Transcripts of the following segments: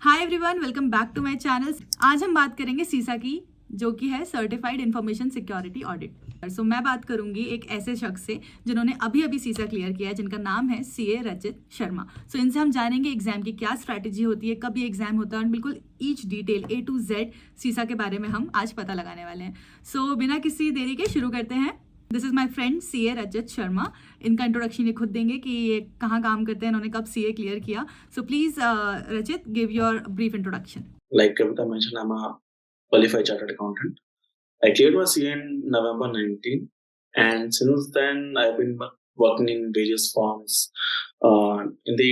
Hi everyone, welcome back to my channel. आज हम बात करेंगे सीसा की, जो कि है certified information security audit. So मैं बात करूंगी एक ऐसे शख्स से जिन्होंने अभी अभी सीसा क्लियर किया है, जिनका नाम है सीए रचित शर्मा। सो इनसे हम जानेंगे एग्जाम की क्या स्ट्रैटेजी होती है, कब ये एग्जाम होता है और बिल्कुल each detail A to Z सीसा के बारे में हम आज पता लगाने वाले हैं। सो बिना किसी देरी के शुरू करते हैं। This is my friend CA रचित शर्मा। इनका इंट्रोडक्शन ये खुद देंगे कि ये कहाँ काम करते हैं, इन्होंने कब सीए क्लियर किया। सो प्लीज रचित, give your brief introduction. Like Kavita mentioned, I'm a qualified chartered accountant. I cleared my CA in November 19, and since then I've been working in various firms in the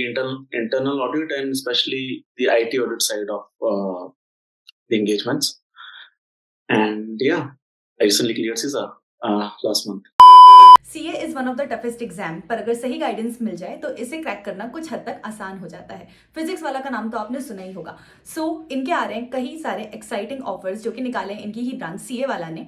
internal audit and especially the IT audit side of the engagements. And yeah, I recently cleared CISA last month. CA is one of the toughest exam, पर अगर सही guidance मिल जाए तो इसे crack करना कुछ हद तक आसान हो जाता है। फिजिक्स वाला का नाम तो आपने सुना ही होगा। सो इनके आ रहे हैं कई सारे एक्साइटिंग ऑफर्स जो कि निकाले इनकी ही ब्रांच सीए वाला ने,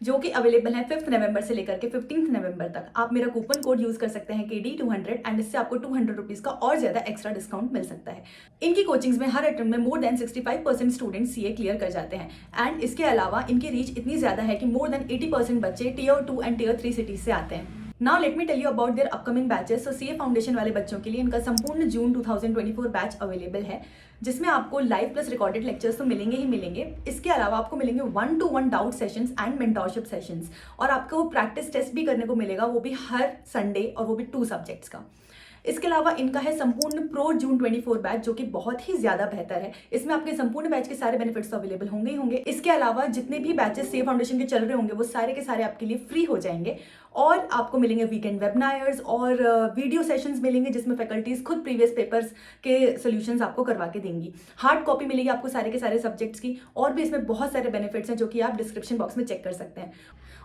जो कि अवेलेबल है 5 नवंबर से लेकर के 15 नवंबर तक। आप मेरा कूपन कोड यूज कर सकते हैं KD200 एंड इससे आपको 200 रुपीज का और ज्यादा एक्स्ट्रा डिस्काउंट मिल सकता है। इनकी कोचिंग्स में हर अटेम्प्ट में more than 65% student CA clear कर जाते हैं। एंड इसके अलावा इनकी रीच इतनी ज्यादा है कि मोर देन 80% बच्चे Tier 2 एंड Tier 3 सिटीज से आते हैं। Now let me tell you about their upcoming batches. So CA foundation वाले बच्चों के लिए इनका संपूर्ण जून 2024 बैच अवेलेबल है, जिसमें आपको लाइव प्लस रिकॉर्डेड लेक्चर्स तो मिलेंगे ही मिलेंगे। इसके अलावा आपको मिलेंगे 1-to-1 doubt sessions and mentorship sessions, और आपको प्रैक्टिस टेस्ट भी करने को मिलेगा, वो भी हर संडे, और वो भी 2 सब्जेक्ट्स का। इसके अलावा इनका है संपूर्ण प्रो जून 24 बैच, जो कि बहुत ही ज्यादा बेहतर है। इसमें आपके संपूर्ण बैच के सारे बेनिफिट्स तो अवेलेबल होंगे ही होंगे। इसके अलावा जितने भी बैचेस सीए फाउंडेशन के चल रहे होंगे वो सारे के सारे आपके लिए फ्री हो जाएंगे, और आपको मिलेंगे वीकेंड वेबिनार्स और वीडियो सेशंस मिलेंगे, जिसमें फैकल्टीज खुद प्रीवियस पेपर्स के सॉल्यूशंस आपको करवा के देंगी। हार्ड कॉपी मिलेगी आपको सारे के सारे सब्जेक्ट्स की, और भी इसमें बहुत सारे बेनिफिट्स हैं जो कि आप डिस्क्रिप्शन बॉक्स में चेक कर सकते हैं।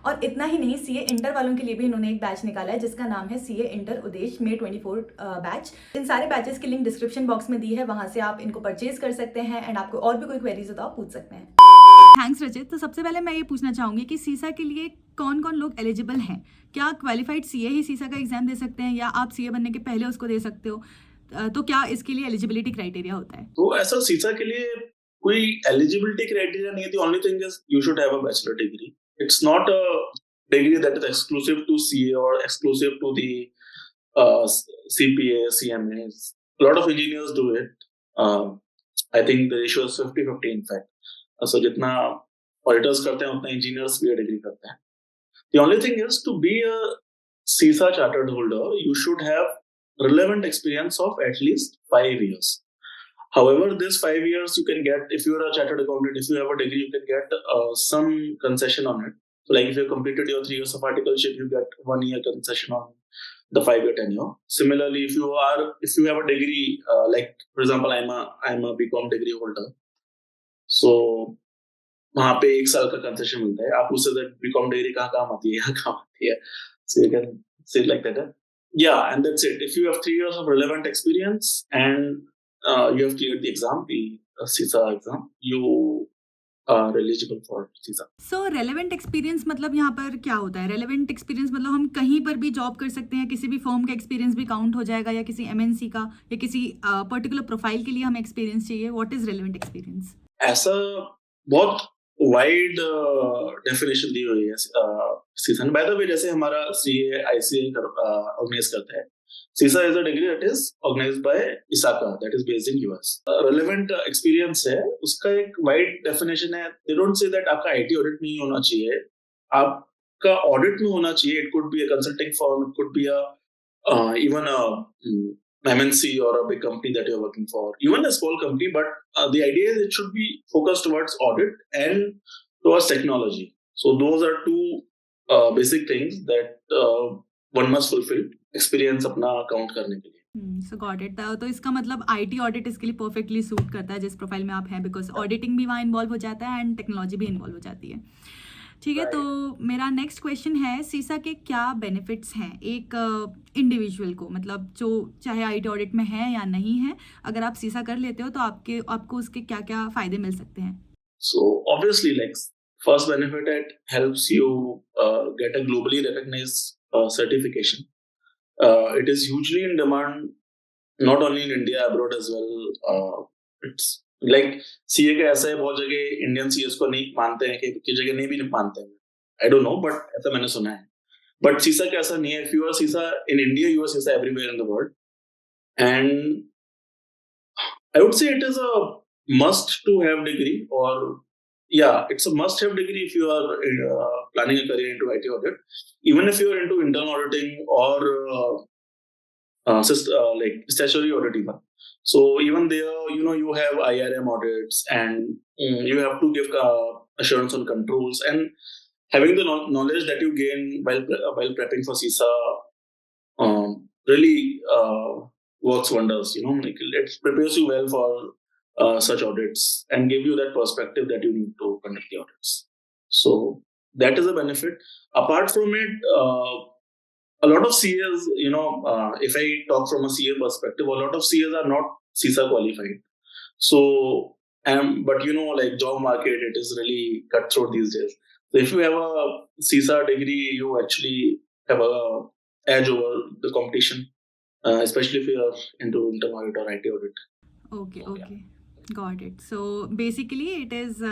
और इतना ही नहीं, सीए इंटर वालों के लिए भी इन्होंने एक बैच निकाला है जिसका नाम है सीए इंटर उदेश May 24 बैच। इन सारे बैचेस की लिंक डिस्क्रिप्शन बॉक्स में दी है, वहां से आप इनको परचेज कर सकते हैं एंड आपको और भी कोई क्वेरीज हो तो आप पूछ सकते हैं। थैंक्स रचित। तो सबसे पहले मैं ये पूछना चाहूंगी कि सीसा के लिए कौन कौन लोग एलिजिबल हैं? क्या क्वालिफाइड सीए ही सीसा का एग्जाम दे सकते हैं, या आप सीए बनने के पहले उसको दे सकते हो? तो क्या इसके लिए एलिजिबिलिटी क्राइटेरिया होता है? तो ऐसा सीसा के लिए कोई एलिजिबिलिटी क्राइटेरिया नहीं है। The only thing is you should have a bachelor degree. It's not a degree that is exclusive to CA or exclusive to the CPA, CMAs. A lot of engineers do it. I think the ratio is 50-50 in fact. So जितना auditors करते हैं उतना engineers भी degree करते हैं. The only thing is to be a CISA chartered holder, you should have relevant experience of at least 5 years. However, this 5 years you can get, if you are a chartered accountant, if you have a degree, you can get some concession on it. So like if you completed your 3 years of articleship, you get 1 year concession on the 5-year tenure. Similarly, if you have a degree, like for example, I'm a BCom degree holder. So वहाँ पे 1 साल का concession मिलता है। आप उससे BCom degree कहाँ काम आती है, यहाँ काम आती है. So you can say it like that. Yeah, and that's it. If you have 3 years of relevant experience and you have cleared the exam, the CISA exam, you are eligible for CISA. So relevant experience मतलब यहाँ पर क्या होता है? relevant experience मतलब हम कहीं पर भी जॉब कर सकते हैं, किसी भी फर्म का एक्सपीरियंस भी काउंट हो जाएगा, या किसी MNC का, या किसी पर्टिकुलर प्रोफाइल के लिए हमें एक्सपीरियंस चाहिए? What is relevant experience? ऐसा बहुत वाइड डेफिनेशन दी हुई है सीसा ने। बाय द वे, जैसे हमारा CA ICA ऑर्गेनाइज करता है, CISA is a degree that is organized by ACCA, that is based in US. Relevant experience है, उसका एक wide definition है. They don't say that आपका IT audit में ही होना चाहिए, आपका audit में होना चाहिए. It could be a consulting firm, it could be even a MNC or a big company that you're working for, even a small company, but the idea is it should be focused towards audit and towards technology. So those are 2 basic things that one must fulfill experience अपना count करने के लिए। सो got it. तो इसका मतलब IT audit इसके लिए perfectly suit करता है जिस प्रोफाइल में आप हैं, बिकॉज ऑडिटिंग भी वहाँ इन्वॉल्व हो जाता है एंड टेक्नोलॉजी भी इन्वॉल्व हो जाती है। ठीक है, तो मेरा नेक्स्ट क्वेश्चन है, सीसा के क्या बेनिफिट्स हैं एक इंडिविजुअल को, मतलब जो चाहे IT ऑडिट में है या नहीं है, अगर आप सीसा कर लेते हो तो आपको उसके क्या क्या फायदे मिल सकते हैं? So obviously, like first benefit, it helps you get a globally recognized certification. It is hugely in demand, not only in India, abroad as well. It's like CA का ऐसा है, बहुत जगह इंडियन सीएस को नहीं मानते हैं, कि जगह नहीं भी मानते हैं, आई डोंट नो, बट ऐसा मैंने सुना है. बट सीसा का ऐसा नहीं है. इफ यू आर सीसा इन इंडिया, यू आर सीसा everywhere in the world. And I would say it is a must to have degree, or yeah, it's a must have degree if you are planning a career into IT audit. Even if you are into internal auditing or like statutory auditing. So even there, you have IRM audits, and you have to give assurance on controls, and having the knowledge that you gain while prepping for CISA really works wonders. Like it prepares you well for such audits and give you that perspective that you need to conduct the audits. So that is a benefit. Apart from it, a lot of CAs, if I talk from a CA perspective, a lot of CAs are not CISA qualified. So, but like job market, it is really cutthroat these days. So if you have a CISA degree, you actually have a edge over the competition, especially if you are into internal audit or IT audit. Okay. Got it. So basically it is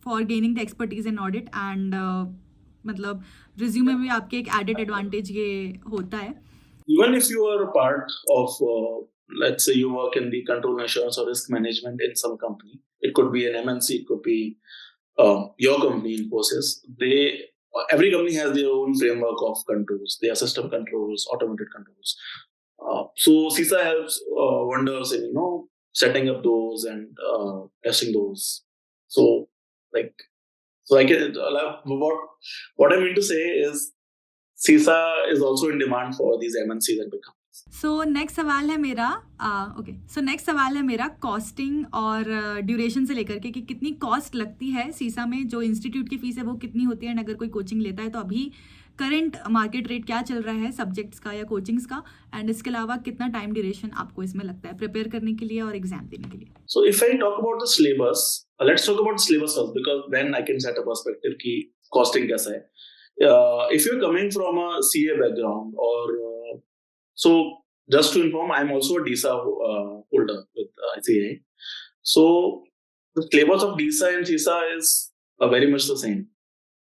for gaining the expertise in audit and मतलब resume में आपके एक added advantage ये होता है. Even if you are a part of, let's say you work in the control and assurance or risk management in some company, it could be an MNC, it could be your company in process. Every company has their own framework of controls. They are system controls, automated controls. So CISA helps wonders in setting up those and testing those. So I can what I mean to say is CISA is also in demand for these MNCs and big companies. So next सवाल है मेरा costing और duration से लेकर के कि कितनी cost लगती है सीसा में, जो इंस्टीट्यूट की फीस है वो कितनी होती है, एंड अगर कोई कोचिंग लेता है तो अभी करंट मार्केट रेट क्या चल रहा है सब्जेक्ट्स का या कोचिंग्स का, एंड इसके अलावा कितना टाइम ड्यूरेशन आपको इसमें लगता है प्रिपेयर करने के लिए और एग्जाम देने के लिए. So if I talk about the syllabus, let's talk about syllabus first, because then I can set a perspective कि costing कैसा है. If you're coming from a CA background or so just to inform, I'm also a DISA holder with ICA. So the syllabus of DISA and CISA is very much the same.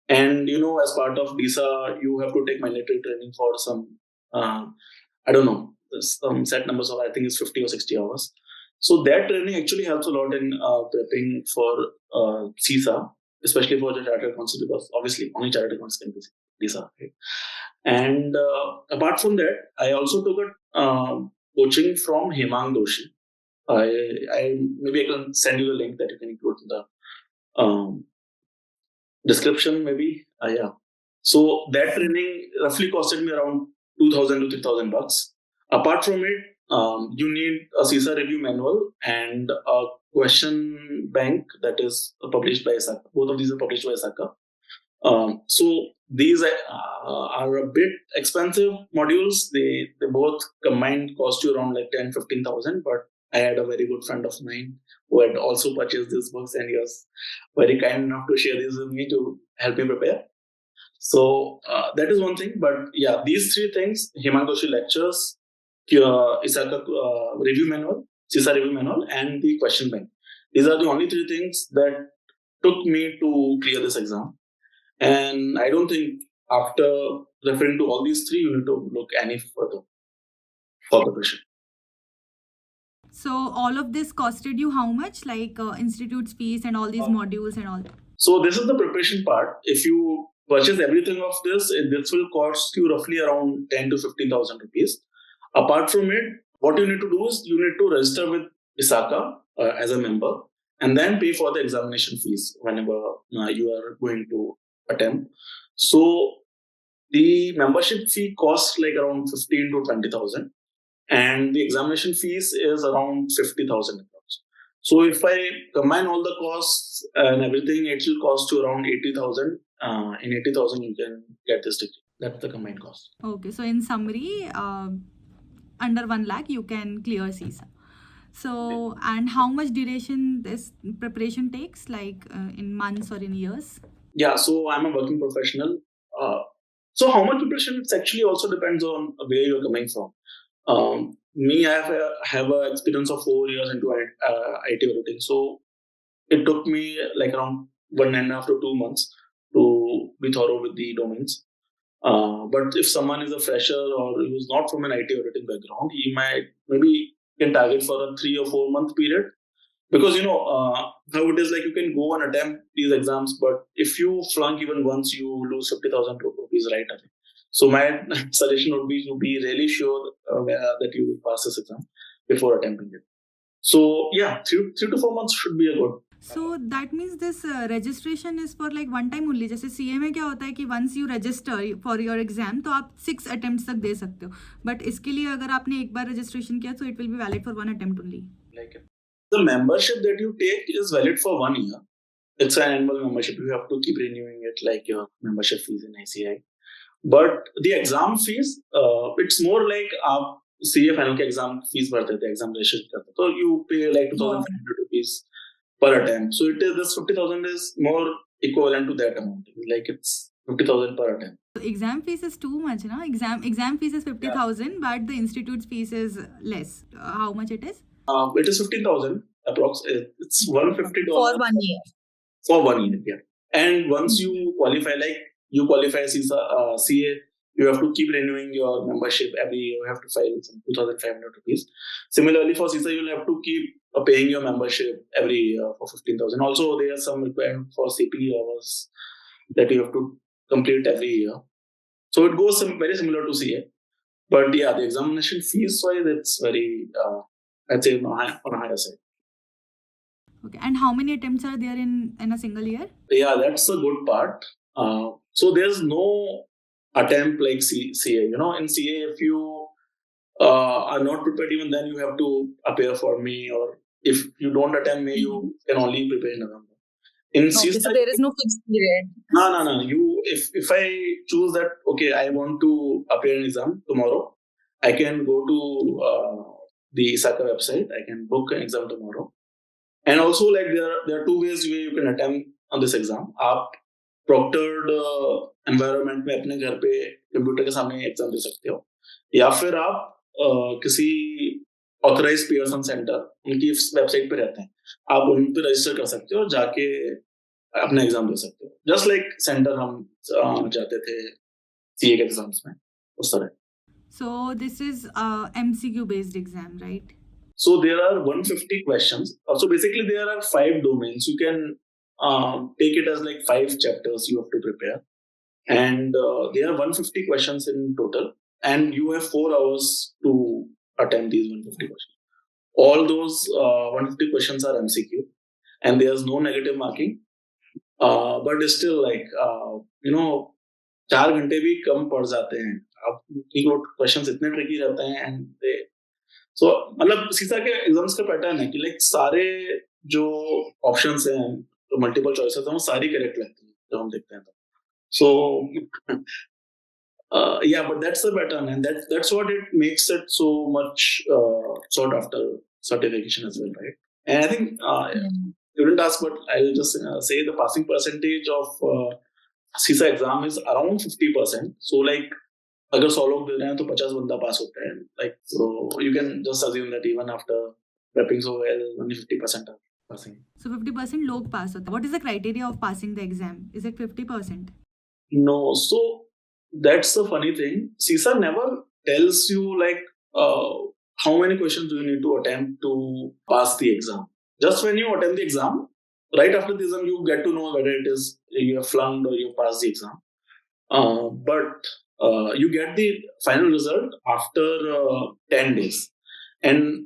And as part of DISA, you have to take mandatory training for some, I don't know, some set numbers of, I think it's 50 or 60 hours. So that training actually helps a lot in prepping for CISA, especially for the chartered accountants, because obviously only chartered accountants can be DISA. Right? And apart from that, I also took a coaching from Hemang Doshi. Maybe I can send you the link that you can include in the description, maybe. Yeah. So that training roughly costed me around $2,000 to $3,000. Apart from it, you need a CISA review manual and a question bank that is published by ACCA. Both of these are published by ACCA. So these are a bit expensive modules. They both combined cost you around like 10,000-15,000. But I had a very good friend of mine who had also purchased these books, and he was very kind enough to share these with me to help me prepare. So that is one thing. But yeah, these three things: Hemang Doshi lectures, ISACA review manual, CISA review manual, and the question bank. These are the only three things that took me to clear this exam. And I don't think after referring to all these three, you need to look any further for preparation. So all of this costed you how much, like institute's fees and all these modules and all? So this is the preparation part. If you purchase everything of this will cost you roughly around 10 to 15,000 rupees. Apart from it, what you need to do is you need to register with ISACA as a member, and then pay for the examination fees whenever you are going to attempt. So the membership fee costs like around 15 to 20,000, and the examination fees is around 50,000. So if I combine all the costs and everything, it will cost you around 80,000. In 80,000, you can get this degree. That's the combined cost. Okay, so in summary, under 1 lakh you can clear CISA. So, and how much duration this preparation takes, like in months or in years? Yeah, so I'm a working professional. So how much preparation? It actually also depends on where you're coming from. me, I have a experience of 4 years into IT auditing. So it took me like around 1.5 to 2 months to be thorough with the domains. But if someone is a fresher or who's not from an IT auditing background, he might maybe can target for a 3 or 4 month period. Because how it is, like, you can go and attempt these exams, but if you flunk even once, you lose 50,000 rupees right away. So my suggestion would be to be really sure that you will pass this exam before attempting it. So yeah, 3 to 4 months should be a good. So that means this registration is for like one time only. जैसे CA में क्या होता है कि once you register for your exam तो आप 6 attempts तक दे सकते हो. But इसके लिए अगर आपने एक बार registration किया तो it will be valid for 1 attempt only. Like the membership that you take is valid for 1 year. It's an annual membership. You have to keep renewing it, like your membership fees in ICI. But the exam fees, it's more like आप CA final के exam fees भरते थे, exam registration करते, so you pay like 2,500 rupees per attempt. So it is, this 50,000 is more equivalent to that amount. Like it's 50,000 per attempt. So exam fees is too much, na? Exam fees is 50,000, but the institute's fees is less. How much it is? It is 15,000 approx. It's $150 For 1 year. for 1 year. Yeah. And once you qualify, like you qualify CISA, CA, you have to keep renewing your membership every year. You have to file some 2,500 rupees. Similarly, for CISA, you'll have to keep paying your membership every year for 15,000. Also, there are some requirement for CPE hours that you have to complete every year. So it goes very similar to CA. But yeah, the examination fees wise, it's very, I'd say, on a higher side. Okay. And how many attempts are there in a single year? Yeah, that's the good part. So there's no attempt like CA. In CA, if you are not prepared, even then you have to appear for May, or if you don't attempt May, you can only prepare in November. In CISA, so there is no fixed period. No. If I choose that, okay, I want to appear in exam tomorrow, I can go to the ISACA website. I can book an exam tomorrow. And also, like, there are 2 ways where you can attempt on this exam. आप proctored environment में अपने घर पे computer के सामने exam दे सकते हो, या फिर आप किसी ऑथराइज्ड पियर्सन सेंटर, उनकी वेबसाइट पे रहते हैं, आप उन पे रजिस्टर कर सकते हो और जाके अपना एग्जाम दे सकते हो. जस्ट लाइक सेंटर हम जाते थे सीए के एग्जाम्स में, उस तरह. So this is MCQ based exam, right? So there are 150 questions. So basically there are 5 domains. You can take it as like 5 chapters you have to prepare. And there are 150 questions in total. And you have 4 hours to attempt these 150 questions. All those 150 questions are MCQ. And there's no negative marking. But it's still like, 4 घंटे भी कम पड़ जाते हैं. अब questions इतने tricky रहते हैं and they. सो मतलब सीसा के एग्जाम्स का पैटर्न है कि लाइक सारे जो ऑप्शंस हैं, जो मल्टीपल चॉइसेस हैं, वो सारी करेक्ट लगती हैं जब हम देखते हैं. तो सो yeah, but that's the pattern, and that's what it makes it so much sought after certification as well, right? And I think you didn't ask, but I'll just say the passing percentage of CISA exam is around 50%. So like अगर 100 लोग दे रहे हैं तो 50 बंदा पास होता है. Like, so you can just assume that even after prepping so well, only 50% are passing. So 50% लोग pass होता है. What is the criteria of passing the exam? Is it 50%? No, so that's the funny thing. CISA never tells you like how many questions do you need to attempt to pass the exam. Just when you attempt the exam, right after the exam, you get to know whether it is you have flunked or you passed the exam. But you get the final result after 10 days. And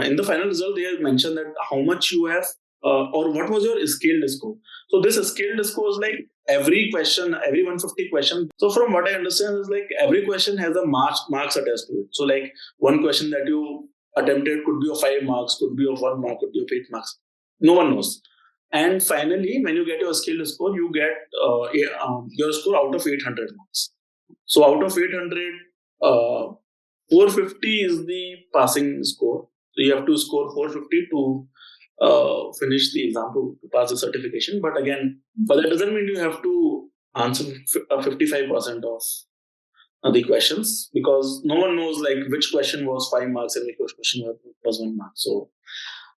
in the final result, they have mentioned that how much you have or what was your scaled score. So this scaled score is like every question, every 150 question. So from what I understand is like every question has a marks attached to it. So like one question that you attempted could be of 5 marks, could be of 1 mark, could be of 8 marks. No one knows. And finally, when you get your scaled score, you get your score out of 800 marks. So out of 800, 450 is the passing score. So you have to score 450 to finish the exam to pass the certification. But again, but that doesn't mean you have to answer 55% of the questions, because no one knows like which question was 5 marks and which question was 1 mark. So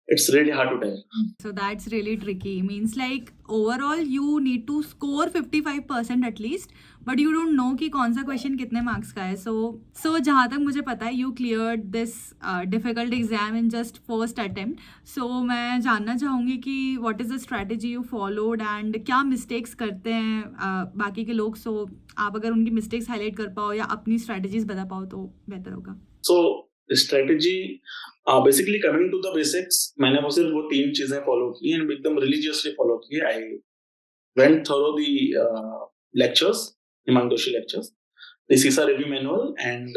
it's really hard to tell. So that's really tricky. Means like overall you need to score 55% at least, but you don't know कि कौन सा question कितने marks का है. So जहाँ तक मुझे पता है you cleared this difficult exam in just first attempt. So मैं जानना चाहूँगी कि what is the strategy you followed and क्या mistakes करते हैं बाकी के लोग. So आप अगर उनकी mistakes highlight कर पाओ या अपनी strategies बता पाओ तो बेहतर होगा. So strategy basically coming to the basics, मैंने वो सिर्फ वो 3 चीजें follow की and एकदम religiously follow की. I went through the lectures, Himandoshi lectures, the CISA review manual and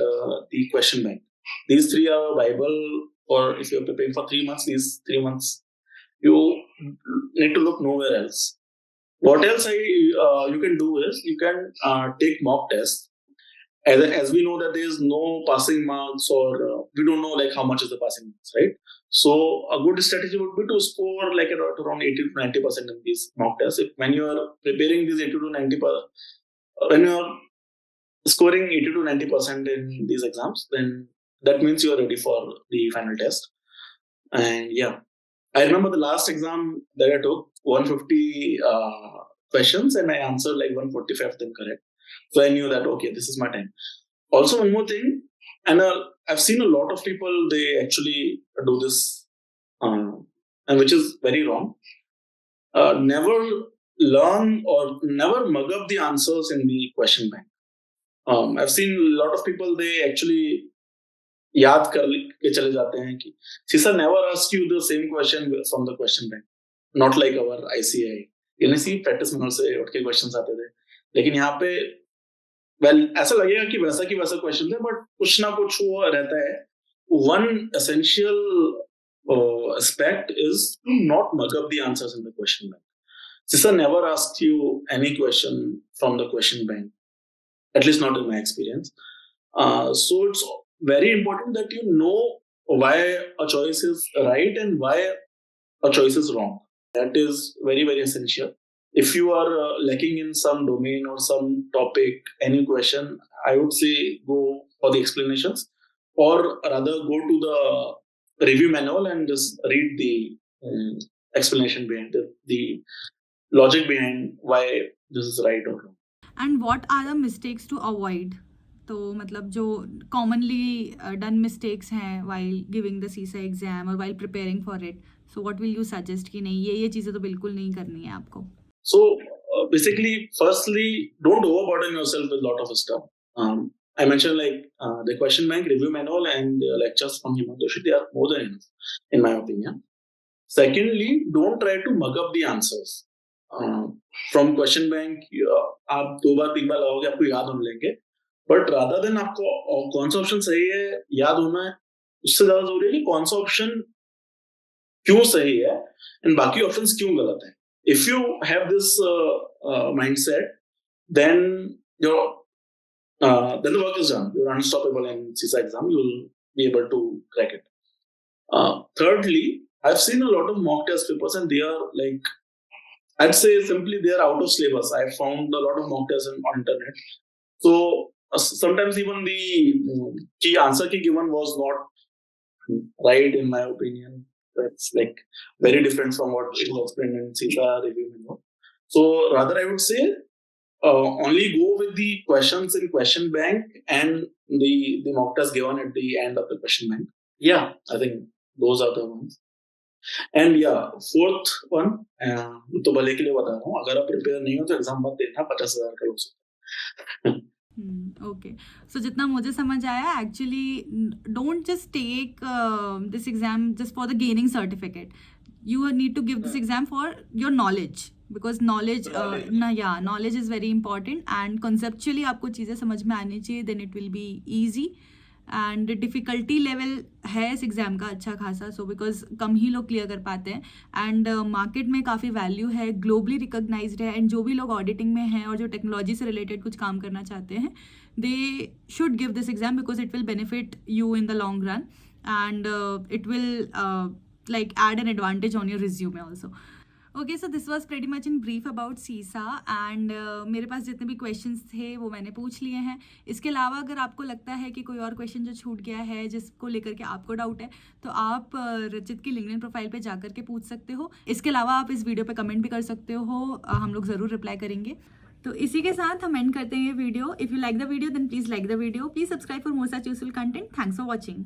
the question bank. These 3 are Bible, or if you're preparing for 3 months, these 3 months you need to look nowhere else. What else you can do is you can take mock tests. As we know that there is no passing marks, or we don't know like how much is the passing marks, right? So a good strategy would be to score like around 80 to 90% in these mock tests. When you are preparing these 80 to 90%, when you are scoring 80 to 90% in these exams, then that means you are ready for the final test. And yeah, I remember the last exam that I took 150 questions and I answered like 145 of them correct. So I knew that, okay, this is my time. Also, one more thing, and I've seen a lot of people, they actually do this, and which is very wrong. Never learn or never mug up the answers in the question bank. I've seen a lot of people, they actually याद कर के चले जाते हैं कि CISA never asks you the same question from the question bank, not like our ICA. इनसी practice manual से उठ के questions आते थे, लेकिन यहाँ पे ऐसा लगेगा कि वैसा क्वेश्चन है, बट कुछ ना कुछ वो रहता है. One essential aspect is to not mug up the answers in the question bank. CISA never asks you any question from the question bank, at least not in my experience. So it's very important that you know why a choice is right and why a choice is wrong. That is very, very essential. If you are lacking in some domain or some topic, any question, I would say go for the explanations, or rather go to the review manual and just read the explanation behind the logic behind why this is right or wrong. And what are the mistakes to avoid? तो मतलब जो commonly done mistakes हैं while giving the CISA exam or while preparing for it, so what will you suggest कि नहीं ये चीज़ें तो बिल्कुल नहीं करनी है आपको? So basically, firstly, don't overburden yourself with a lot of stuff. I mentioned like the question bank, review manual, and lectures from Himandoshi. They are more than enough, in my opinion. Secondly, don't try to mug up the answers. From question bank, आप 2 बार 3 बार लगाओगे, आपको याद होने लगेंगे. But rather than आपको कौन सा option सही है याद होना है, उससे ज्यादा जरूरी है कि कौन सा ऑप्शन क्यों सही है एंड बाकी ऑप्शंस क्यों गलत है. If you have this mindset, then the work is done. You're unstoppable in CISA exam. You'll be able to crack it. Thirdly, I've seen a lot of mock test papers, and they are like, I'd say simply they are out of syllabus. I found a lot of mock tests on internet. So sometimes even the key answer key given was not right, in my opinion. That's like very different from what is explained in CISA review manual. So rather, I would say only go with the questions in question bank and the mock test given at the end of the question bank. Yeah, I think those are the ones. And yeah, fourth one, तो भले के लिए बता रहा हूँ, अगर आप prepare नहीं हो तो एग्जाम मत देना, 50,000 का लॉस. ओके, सो जितना मुझे समझ आया, actually don't just take this exam just for the gaining certificate. You need to give this exam for your knowledge, because knowledge knowledge is very important, and conceptually आपको चीज़ें समझ में आनी चाहिए, then it will be easy. And difficulty level है इस exam का अच्छा खासा, सो बिकॉज कम ही लोग क्लियर कर पाते हैं. एंड मार्केट में काफ़ी वैल्यू है, ग्लोबली रिकॉग्नाइज्ड है, एंड जो भी लोग ऑडिटिंग में हैं और जो टेक्नोलॉजी से रिलेटेड कुछ काम करना चाहते हैं, they should give this exam because it will benefit you in the long run, and it will like add an advantage on your resume also. Okay, so this was pretty much in brief about सीसा and मेरे पास जितने भी questions थे वो मैंने पूछ लिए हैं. इसके अलावा अगर आपको लगता है कि कोई और क्वेश्चन जो छूट गया है जिसको लेकर के आपको डाउट है, तो आप रचित की लिंक्डइन प्रोफाइल पे जा करके पूछ सकते हो. इसके अलावा आप इस वीडियो पे कमेंट भी कर सकते हो, हम लोग ज़रूर रिप्लाई करेंगे. तो इसी के साथ हम एंड करते हैं ये वीडियो. If you like the video then please like the video. Please subscribe for more such useful content. Thanks for watching.